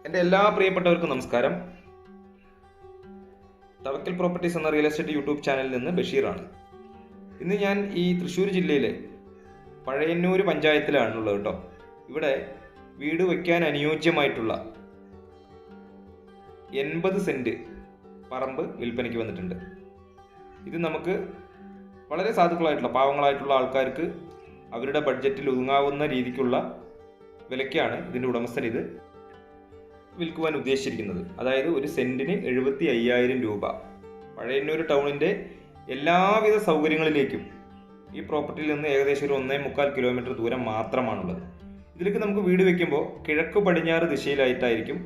എൻ്റെ എല്ലാ പ്രിയപ്പെട്ടവർക്കും നമസ്കാരം. തവക്കൽ പ്രോപ്പർട്ടീസ് എന്ന റിയൽ എസ്റ്റേറ്റ് യൂട്യൂബ് ചാനലിൽ നിന്ന് ബഷീറാണ്. ഇന്ന് ഞാൻ ഈ തൃശ്ശൂർ ജില്ലയിലെ പഴയന്നൂർ പഞ്ചായത്തിലാണുള്ളത് കേട്ടോ. ഇവിടെ വീട് വയ്ക്കാൻ അനുയോജ്യമായിട്ടുള്ള 80 സെൻറ്റ് പറമ്പ് വിൽപ്പനയ്ക്ക് വന്നിട്ടുണ്ട്. ഇത് നമുക്ക് വളരെ സാധുക്കളായിട്ടുള്ള പാവങ്ങളായിട്ടുള്ള ആൾക്കാർക്ക് അവരുടെ ബഡ്ജറ്റിൽ ഒതുങ്ങാവുന്ന രീതിക്കുള്ള വിലയ്ക്കാണ് ഇതിൻ്റെ ഉടമസ്ഥൻ ഇത് വിൽക്കുവാൻ ഉദ്ദേശിച്ചിരിക്കുന്നത്. അതായത് ഒരു സെൻറ്റിന് 75,000 രൂപ. പഴയന്നൂർ ടൗണിൻ്റെ എല്ലാവിധ സൗകര്യങ്ങളിലേക്കും ഈ പ്രോപ്പർട്ടിയിൽ നിന്ന് ഏകദേശം ഒരു 1.25 കിലോമീറ്റർ ദൂരം മാത്രമാണുള്ളത്. ഇതിലേക്ക് നമുക്ക് വീട് വയ്ക്കുമ്പോൾ കിഴക്ക് പടിഞ്ഞാറ് ദിശയിലായിട്ടായിരിക്കും,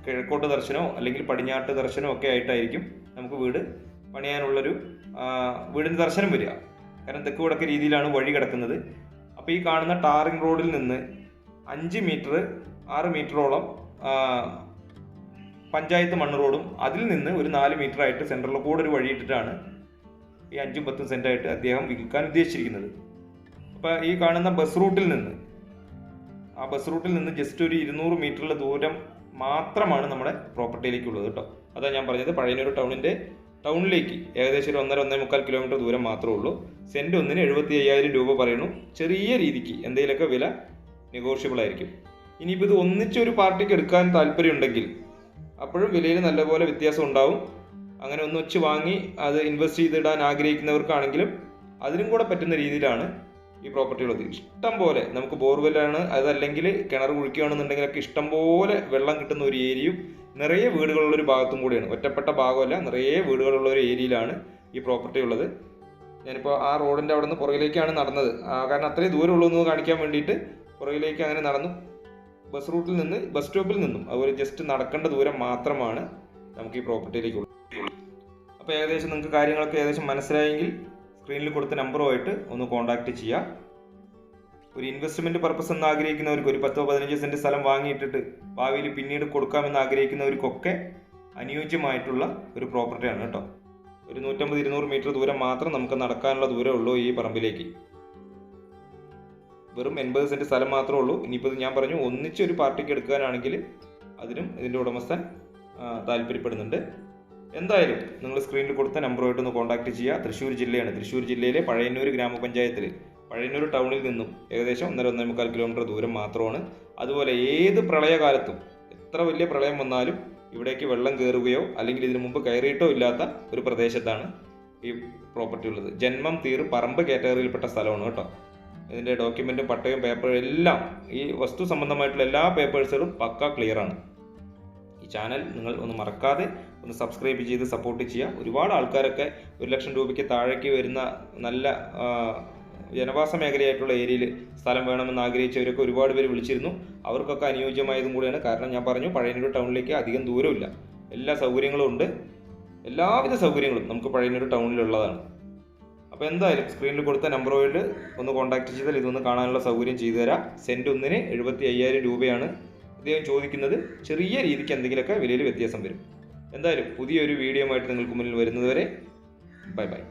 കിഴക്കോട്ട് ദർശനമോ അല്ലെങ്കിൽ പടിഞ്ഞാട്ട് ദർശനമോ ഒക്കെ ആയിട്ടായിരിക്കും നമുക്ക് വീട് പണിയാനുള്ളൊരു വീടിൻ്റെ ദർശനം വരിക. കാരണം തെക്ക് വടക്ക് രീതിയിലാണ് വഴി കിടക്കുന്നത്. അപ്പോൾ ഈ കാണുന്ന ടാറിംഗ് റോഡിൽ നിന്ന് 5 മീറ്റർ 6 മീറ്ററോളം പഞ്ചായത്ത് മണ്ണ് റോഡും അതിൽ നിന്ന് ഒരു 4 മീറ്റർ ആയിട്ട് സെൻട്രലിൽ കൂടെ ഒരു വഴിയിട്ടിട്ടാണ് ഈ 5-10 സെൻറ്റായിട്ട് അദ്ദേഹം വിൽക്കാൻ ഉദ്ദേശിച്ചിരിക്കുന്നത്. അപ്പോൾ ഈ കാണുന്ന ബസ് റൂട്ടിൽ നിന്ന് ജസ്റ്റ് ഒരു 200 മീറ്ററിലെ ദൂരം മാത്രമാണ് നമ്മുടെ പ്രോപ്പർട്ടിയിലേക്കുള്ളത് കേട്ടോ. അതാണ് ഞാൻ പറഞ്ഞത്, പഴയന്നൂർ ടൗണിലേക്ക് ഏകദേശം ഒരു 1.5 കിലോമീറ്റർ ദൂരം മാത്രമേ ഉള്ളൂ. സെൻറ്റ് ഒന്നിന് 75,000 രൂപ പറയുന്നു. ചെറിയ രീതിക്ക് എന്തെങ്കിലുമൊക്കെ വില നെഗോഷ്യബിൾ ആയിരിക്കും. ഇനിയിപ്പോൾ ഇത് ഒന്നിച്ചൊരു പാർട്ടിക്ക് എടുക്കാൻ താല്പര്യമുണ്ടെങ്കിൽ അപ്പോഴും വിലയിൽ നല്ലപോലെ വ്യത്യാസം ഉണ്ടാവും. അങ്ങനെ ഒന്നിച്ച് വാങ്ങി അത് ഇൻവെസ്റ്റ് ചെയ്തിടാൻ ആഗ്രഹിക്കുന്നവർക്കാണെങ്കിലും അതിനും കൂടെ പറ്റുന്ന രീതിയിലാണ് ഈ പ്രോപ്പർട്ടി ഉള്ളത്. ഇഷ്ടം പോലെ നമുക്ക് ബോർവെല്ലാണ്, അതല്ലെങ്കിൽ കിണർ കുഴിക്കുകയാണെന്നുണ്ടെങ്കിലൊക്കെ ഇഷ്ടം പോലെ വെള്ളം കിട്ടുന്ന ഒരു ഏരിയയും നിറയെ വീടുകളുള്ളൊരു ഭാഗത്തും കൂടിയാണ്. ഒറ്റപ്പെട്ട ഭാഗമല്ല, നിറയെ വീടുകളുള്ള ഒരു ഏരിയയിലാണ് ഈ പ്രോപ്പർട്ടി ഉള്ളത്. ഞാനിപ്പോൾ ആ റോഡിൻ്റെ അവിടെ നിന്ന് പുറകിലേക്കാണ് നടന്നത്, കാരണം അത്രയും ദൂരം ഉള്ളൂ എന്ന് കാണിക്കാൻ വേണ്ടിയിട്ട് പുറകിലേക്ക് അങ്ങനെ നടന്നു. ബസ് റൂട്ടിൽ നിന്ന് ബസ് സ്റ്റോപ്പിൽ നിന്നും അതുപോലെ ജസ്റ്റ് നടക്കേണ്ട ദൂരം മാത്രമാണ് നമുക്ക് ഈ പ്രോപ്പർട്ടിയിലേക്കുള്ളത്. അപ്പോൾ ഏകദേശം നിങ്ങൾക്ക് കാര്യങ്ങളൊക്കെ ഏകദേശം മനസ്സിലായെങ്കിൽ സ്ക്രീനിൽ കൊടുത്ത നമ്പറുമായിട്ട് ഒന്ന് കോൺടാക്റ്റ് ചെയ്യുക. ഒരു ഇൻവെസ്റ്റ്മെൻറ്റ് പർപ്പസ് എന്ന് ആഗ്രഹിക്കുന്നവർക്ക്, ഒരു 10-15 സെൻറ്റ് സ്ഥലം വാങ്ങിയിട്ടിട്ട് ഭാവിയിൽ പിന്നീട് കൊടുക്കാമെന്ന് ആഗ്രഹിക്കുന്നവർക്കൊക്കെ അനുയോജ്യമായിട്ടുള്ള ഒരു പ്രോപ്പർട്ടിയാണ് കേട്ടോ. ഒരു 150-200 മീറ്റർ ദൂരം മാത്രം നമുക്ക് നടക്കാനുള്ള ദൂരമേ ഉള്ളൂ ഈ പറമ്പിലേക്ക്. വെറും 80 സെൻറ്റ് സ്ഥലം മാത്രമേ ഉള്ളൂ. ഇനിയിപ്പോൾ ഞാൻ പറഞ്ഞു ഒന്നിച്ചൊരു പാർട്ടിക്ക് എടുക്കാനാണെങ്കിൽ അതിനും ഇതിൻ്റെ ഉടമസ്ഥൻ താല്പര്യപ്പെടുന്നുണ്ട്. എന്തായാലും നിങ്ങൾ സ്ക്രീനിൽ കൊടുത്ത നമ്പറുമായിട്ടൊന്ന് കോൺടാക്റ്റ് ചെയ്യുക. തൃശ്ശൂർ ജില്ലയാണ്. തൃശ്ശൂർ ജില്ലയിലെ പഴയന്നൂർ ഗ്രാമപഞ്ചായത്തിൽ പഴയന്നൂർ ടൗണിൽ നിന്നും ഏകദേശം 1.5 കിലോമീറ്റർ ദൂരം മാത്രമാണ്. അതുപോലെ ഏത് പ്രളയകാലത്തും എത്ര വലിയ പ്രളയം വന്നാലും ഇവിടേക്ക് വെള്ളം കയറുകയോ അല്ലെങ്കിൽ ഇതിനു മുമ്പ് കയറിയിട്ടോ ഇല്ലാത്ത ഒരു പ്രദേശത്താണ് ഈ പ്രോപ്പർട്ടി ഉള്ളത്. ജന്മം തീർ പറമ്പ് കാറ്റഗറിയിൽപ്പെട്ട സ്ഥലമാണ് കേട്ടോ. ഇതിൻ്റെ ഡോക്യുമെൻറ്റും പട്ടയും പേപ്പറും എല്ലാം, ഈ വസ്തു സംബന്ധമായിട്ടുള്ള എല്ലാ പേപ്പേഴ്സുകളും പക്ക ക്ലിയറാണ്. ഈ ചാനൽ നിങ്ങൾ ഒന്ന് മറക്കാതെ ഒന്ന് സബ്സ്ക്രൈബ് ചെയ്ത് സപ്പോർട്ട് ചെയ്യുക. ഒരുപാട് ആൾക്കാരൊക്കെ 1 ലക്ഷം രൂപയ്ക്ക് താഴേക്ക് വരുന്ന നല്ല ജനവാസ മേഖലയായിട്ടുള്ള ഏരിയയിൽ സ്ഥലം വേണമെന്ന് ആഗ്രഹിച്ചവരൊക്കെ ഒരുപാട് പേര് വിളിച്ചിരുന്നു. അവർക്കൊക്കെ അനുയോജ്യമായതും കൂടിയാണ്. കാരണം ഞാൻ പറഞ്ഞു പഴയന്നൂർ ടൗണിലേക്ക് അധികം ദൂരമില്ല, എല്ലാ സൗകര്യങ്ങളും ഉണ്ട്. എല്ലാവിധ സൗകര്യങ്ങളും നമുക്ക് പഴയന്നൂർ ടൗണിലുള്ളതാണ്. അപ്പോൾ എന്തായാലും സ്ക്രീനിൽ കൊടുത്ത നമ്പറുമായിട്ട് ഒന്ന് കോൺടാക്റ്റ് ചെയ്താൽ ഇതൊന്ന് കാണാനുള്ള സൗകര്യം ചെയ്തു തരാം. സെൻറ്റ് ഒന്നിന് 75,000 രൂപയാണ് അദ്ദേഹം ചോദിക്കുന്നത്. ചെറിയ രീതിക്ക് എന്തെങ്കിലുമൊക്കെ വിലയിൽ വ്യത്യാസം വരും. എന്തായാലും പുതിയൊരു വീഡിയോ ആയിട്ട് നിങ്ങൾക്ക് മുന്നിൽ വരുന്നതുവരെ ബൈ ബൈ.